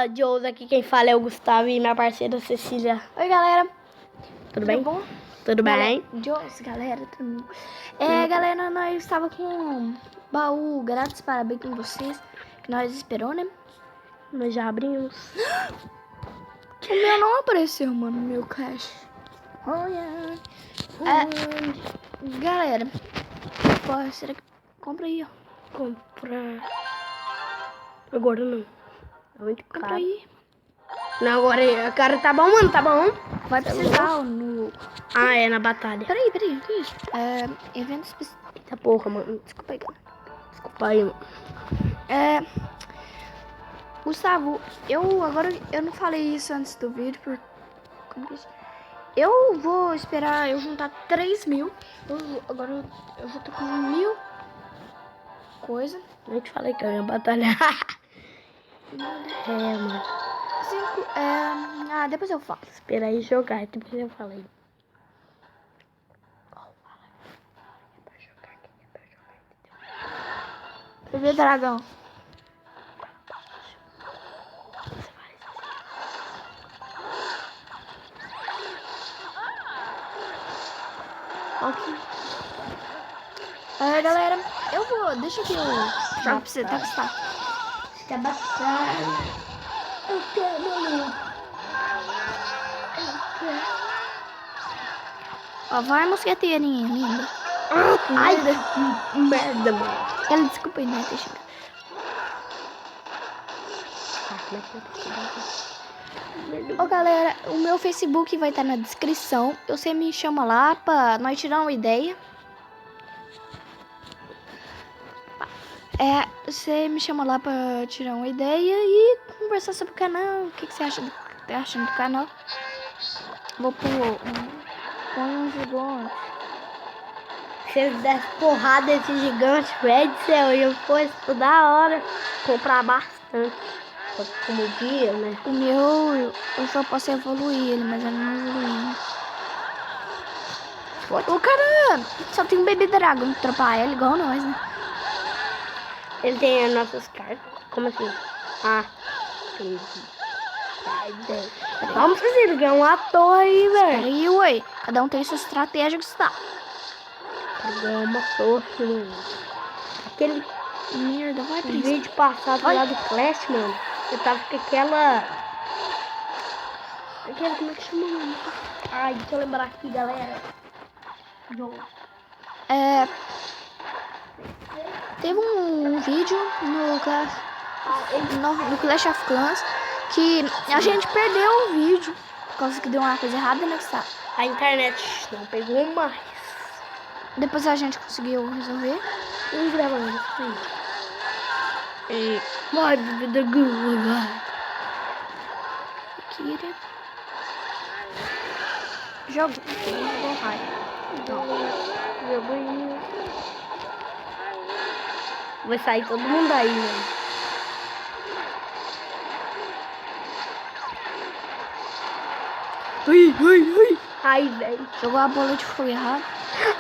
Jones, aqui quem fala é o Gustavo e minha parceira Cecília. Oi, galera. Tudo bem? Bom? Tudo bem? Jones, galera. Tudo bom? Galera, nós estava com um baú grátis para bem com vocês, que nós esperou, né? Nós já abrimos. O meu não apareceu, mano, meu cash. Olha. Galera, pô, será que compra aí, ó? Comprar. Agora não. É muito Compra caro. aí. Não, agora, cara, tá bom, mano, tá bom. Vai precisar no... Ah, é na batalha. Peraí, que isso? Evento específico. Eita porra, mano. Desculpa aí, galera. Desculpa aí, mano. Gustavo, eu não falei isso antes do vídeo, como que é isso? Eu vou esperar eu juntar 3.000. Agora eu já tô com 1.000 coisa. Eu te falei que eu ia batalhar. Mano. 5, depois eu falo. Espera aí jogar, depois eu falei. Bebê dragão. Ok. Galera, eu vou. Deixa que eu jogo pra você, tá, Gustavo? Tá batalha. Eu quero. Ó, vai mosqueteirinha, linda. Ai, merda, mano. Ela, desculpa aí, né? Deixa eu... Ô, galera, o meu Facebook vai estar na descrição. Você me chama lá pra nós tirar uma ideia. Você me chama lá pra tirar uma ideia e conversar sobre o canal. O que você acha tá achando do canal? Vou pôr um gigante. Se eu desse porrada desse gigante, velho do céu, eu fosse toda hora comprar bastante. Como dia, né? O meu, eu só posso evoluir ele, mas eu não evoluí. Ô, cara, só tem um bebê dragão que tropa ele igual nós, né? Ele tem as nossas cartas. Como assim? Ah, entendi. Vamos fazer, ganhar um ator aí, velho. Peraí, ué. Cada um tem sua estratégia, Gustavo. Ganhar uma torre, mano. Aquele Merda, vai, príncipe. vídeo passado lá do Clash, mano. Eu tava com aquela, como é que chama, mano? Ai, deixa eu lembrar aqui, galera. Jogo. Teve um vídeo no Clash of Clans que a gente perdeu o vídeo por causa que deu uma coisa errada, né, Gustavo? A internet não pegou mais. Depois a gente conseguiu resolver. Vamos gravando isso aí. E vai, bebê da gula, vai. Kira. Jogo. Jogou raio. Jogo. Vai sair todo mundo aí, velho. Ui. Ai, velho. Jogou a bola de fogo errado.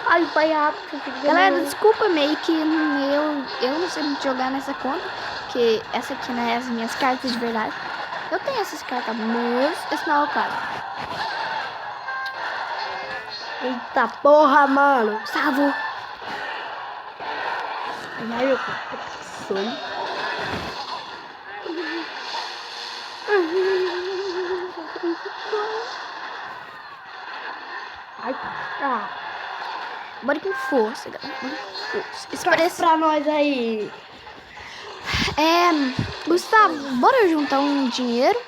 Ai, vai rápido. Galera, desculpa meio que eu não sei muito jogar nessa conta. Que essa aqui não é as minhas cartas de verdade. Eu tenho essas cartas, mas esse não é o caso. Eita porra, mano. Gustavo. Ai, meu coração. Ai, tá. Bora com força, galera. Bora com força. Isso Traz parece... pra nós aí. Gustavo, bora juntar um dinheiro.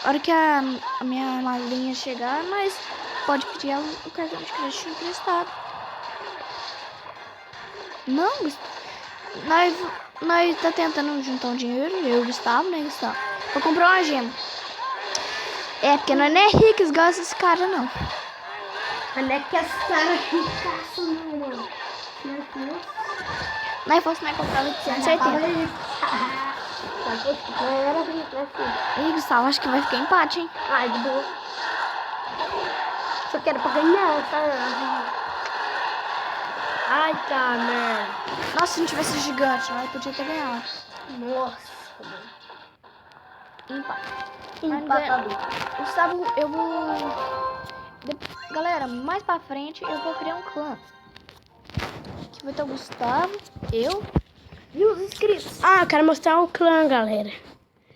A hora que a minha madrinha chegar, nós pode pedir ela o cartão de crédito emprestado. Não, Gustavo. Nós tá tentando juntar um dinheiro, eu e o Gustavo, né, Gustavo? Pra comprar uma gema. Porque nós não é ricos igual esses caras, não. Onde é que as caras ricaço, mano? Nós fosse mais comprar 880. Ih, Gustavo, acho que vai ficar empate, hein? Ai, de boa. Só quero pra ganhar, tá? Ai, tá, merda. Nossa, se não tivesse gigante, nós podia ter ganhado. Nossa, mano. Empatador. Gustavo, eu vou... Galera, mais pra frente eu vou criar um clã. Aqui vai ter o Gustavo, eu e os inscritos. Ah, eu quero mostrar o clã, galera.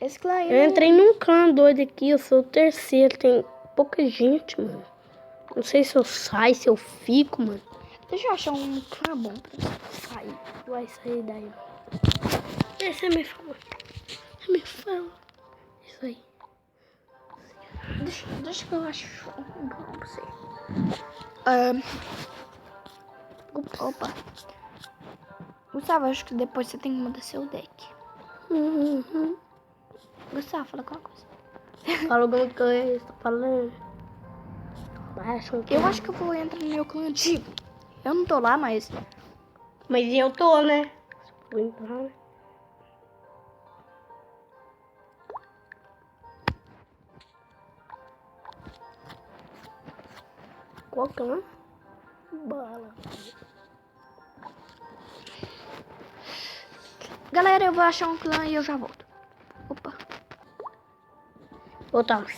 Esse clã aí... Eu entrei num clã doido aqui, eu sou o terceiro. Tem pouca gente, mano. Não sei se eu saio, se eu fico, mano. Deixa eu achar um clã bom pra sair. Vai sair daí. Esse é meu favor. É meu favor. Isso aí. Deixa que eu acho um clã pra você. Opa. Gustavo, acho que depois você tem que mudar seu deck. Gustavo, fala alguma coisa. Fala alguma coisa, tô falando. Eu acho que eu vou entrar no meu clã antigo. Eu não tô lá, mas... Mas eu tô, né? Vou entrar, né? Qual clã? Bala. Galera, eu vou achar um clã e eu já volto. Opa. Voltamos.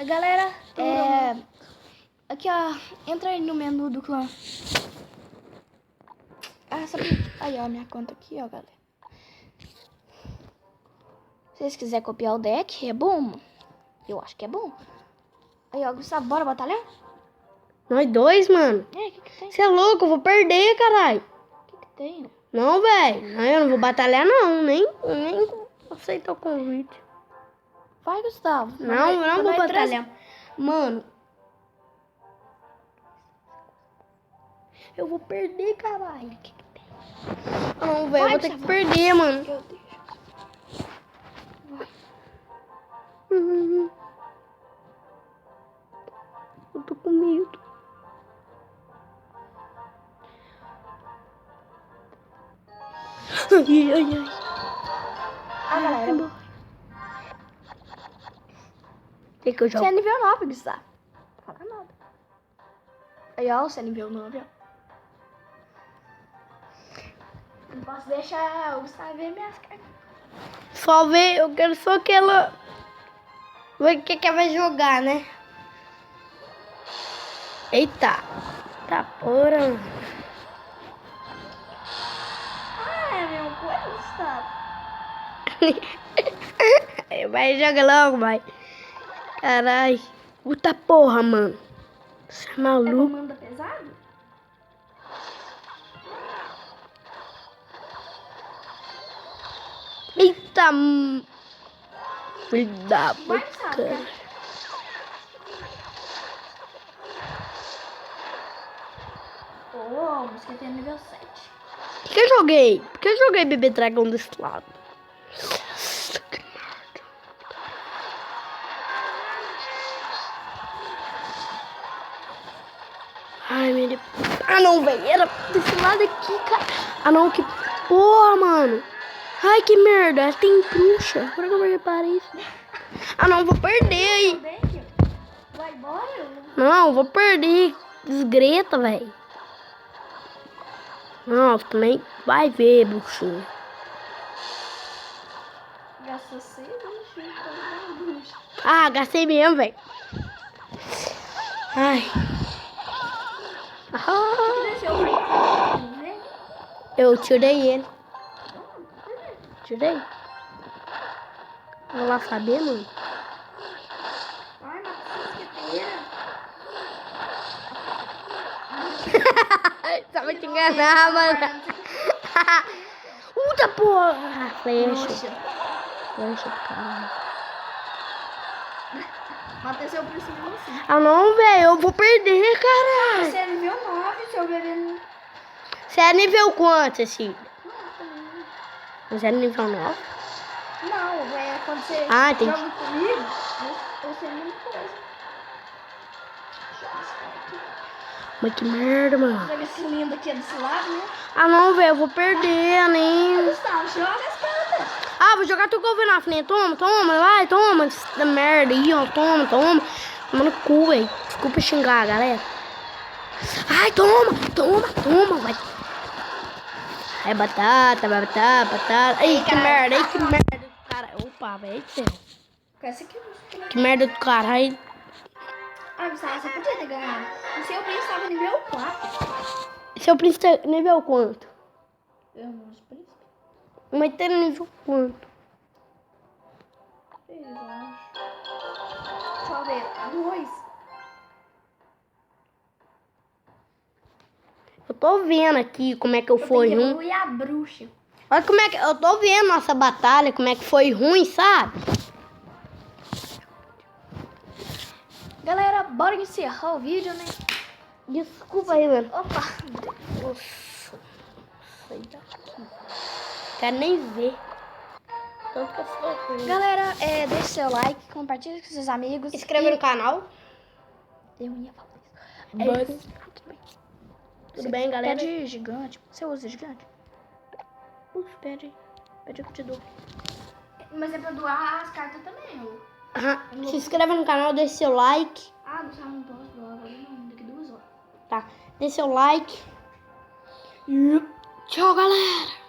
Galera, aqui, ó. Entra aí no menu do clã. Ah, sabe? Aí, ó, minha conta aqui, ó, galera. Se vocês quiserem copiar o deck, é bom. Eu acho que é bom. Aí, ó, Gustavo, bora batalhar? Nós dois, mano. O que tem? Você é louco, eu vou perder, caralho. O que tem? Não, velho. Eu não vou batalhar, não. Nem aceitar o convite. Vai, Gustavo. Não vou batalhar. Mano. Eu vou perder, caralho. O que tem? Não, velho. Eu vou ter que perder, mano. Eu deixo. Vai. Eu tô com medo. Ai. Ah, galera. Tem que eu jogo. Você é nível 9, Gustavo. Não fala nada. Aí, ó, você é nível 9, ó. Não posso deixar o Gustavo ver minhas cartas. Só ver, eu quero só que ela... Ver o que ela vai jogar, né? Eita. Tá, porra, mano. É meu coisa, Gustavo. Vai, joga logo, vai. Carai. Puta porra, mano. Você é maluco? Manda pesado? Eita. Filho da Vai, puta. Gustavo. Ô, você tem nível 7. Por que eu joguei? Por que eu joguei Bebê Dragão desse lado? Que merda. Ai, meu Deus. Ah, não, velho. Era desse lado aqui, cara. Ah, não. Que porra, mano. Ai, que merda. Ela tem bruxa. Agora que eu reparei isso. Ah, não. Vou perder aí. Vai embora? Não, vou perder. Desgreta, velho. Nossa, também vai ver, bruxinho. Gastou 6 bruxinhos. Ah, gastei mesmo, velho. Ai. Eu tirei ele. Tirei. Vou lá saber, mano. Ai, mas que Só vai te enganar, mano. Puta porra. Flecha do caralho. Mata seu príncipe de você. Ah, não, velho. Eu vou perder, caralho. Você é nível 9, seu bebê não... Você é nível quanto, Cecília? Você é nível 9? Não, é quando você Ah, entendi. joga comigo, você é a mesma coisa. Mas que merda, mano. Joga esse lindo aqui desse lado, né? Ah, não, velho. Eu vou perder, nem... Gustavo, joga as cartas. Ah, vou jogar tu que eu vi na frente. Toma, vai, toma. Essa merda aí, ó. Toma. Toma no cu, velho. Desculpa xingar, galera. Ai, toma, vai. Ai, batata. Ai, que merda, cara. Opa, velho, céu. Essa aqui eu não Que merda do caralho. Ah, Gustavo, você podia ter ganhado. O seu príncipe estava nível 4. Seu príncipe é nível quanto? Eu não sou príncipe. Mas tem nível quanto? Eu acho. Deixa eu ver. 2. Eu tô vendo aqui como é que eu fui tenho que ruim. evoluir a bruxa. Olha como é que... Eu tô vendo nossa batalha, como é que foi ruim, sabe? Galera, bora encerrar o vídeo, né? Desculpa aí, mano. Opa. Nossa. Sai daqui. Quero nem ver. Tanto que eu sou ruim. Galera, deixe seu like, compartilhe com seus amigos. Inscreva no canal. Eu ia falar isso. Mas... Tudo bem, galera? Pede gigante. Você usa gigante? Pede. Pede que eu te dou. Mas é pra doar as cartas também, ô. Aham. Se inscreva no canal, deixe seu like. Ah, Gustavo, não posso doar agora não. Daqui 2 horas. Tá. Deixe seu like. E tchau, galera.